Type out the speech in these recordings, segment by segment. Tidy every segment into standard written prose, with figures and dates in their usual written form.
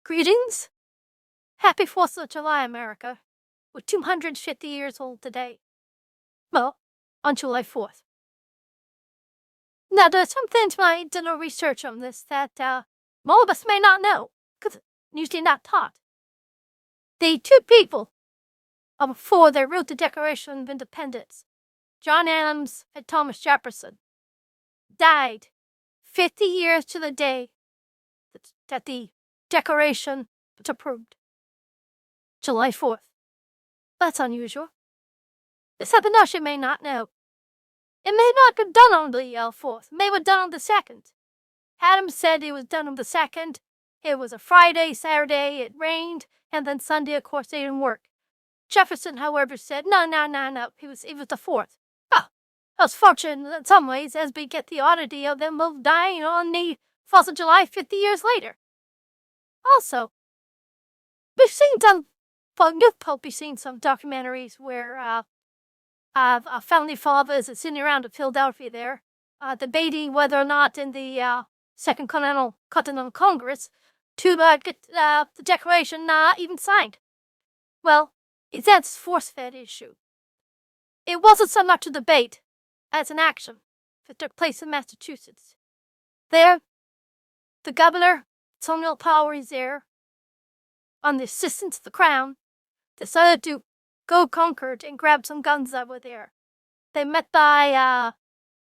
Greetings. Happy 4th of July, America. We're 250 years old today. Well, on July 4th. Now, there's some things when I did no research on this that most of us may not know, because usually not taught. The two people before they wrote the Declaration of Independence, John Adams and Thomas Jefferson, died 50 years to the day that the Declaration was approved. July 4th. That's unusual. There's something else you may not know. It may not be done on the 4th. It may have been done on the 2nd. Adams said it was done on the 2nd. It was a Friday, Saturday, it rained, and then Sunday, of course, they didn't work. Jefferson, however, said, no. It was the 4th. Oh, I was fortunate in some ways, as we get the oddity of them both dying on the 4th of July 50 years later. Also, we've seen you've probably seen some documentaries where founding fathers are sitting around in Philadelphia there, debating whether or not in the Second Continental Congress to get the Declaration even signed. Well, that's a force-fed issue. It wasn't so much a debate as an action that took place in Massachusetts. There, the governor, Samuel Powers there, on the assistance of the Crown, decided to go Concord and grab some guns that were there. They met by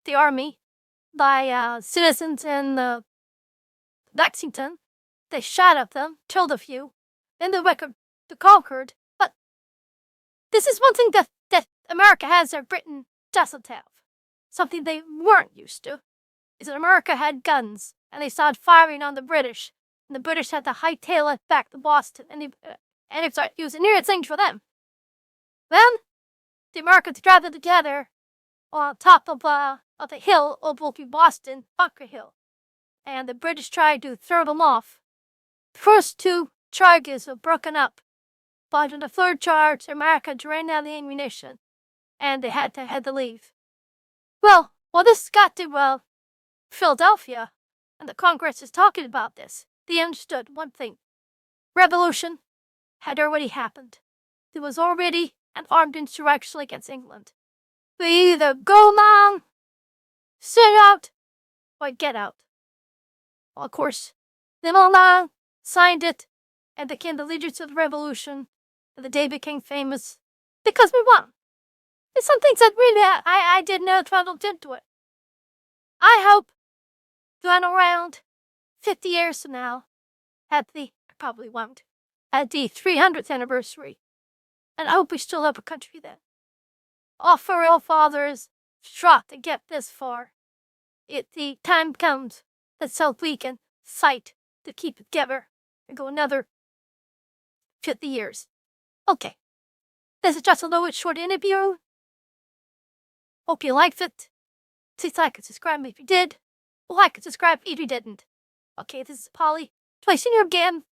the army, by citizens in Lexington. They shot at them, killed a few, then they went to Concord. But this is one thing that America has that Britain doesn't have. Something they weren't used to is that America had guns, and they started firing on the British, and the British had to hightail it back to Boston, and it was a near thing for them. Then, the Americans gathered together on top of the hill overlooking Boston, Bunker Hill, and the British tried to throw them off. The first two charges were broken up, but in the third charge, America ran out of the ammunition, and they had to leave. Well, this got to Philadelphia, and the Congress is talking about this. They understood one thing. Revolution had already happened. There was already an armed insurrection against England. We either go along, sit out, or get out. Well, of course, they went along, signed it, and became the leaders of the revolution, and the day became famous because we won. There's some things that really I didn't know until I looked into it. I hope that around 50 years from now, I probably won't, at the 300th anniversary, and I hope we still have a country then. All forefathers fought to get this far. The time comes that so we can fight to keep it together and go another 50 years. Okay, this is just a little short interview. Hope you liked it. Please like and subscribe if you did. Like and subscribe if you didn't. Okay, this is Polly. Twice in your again.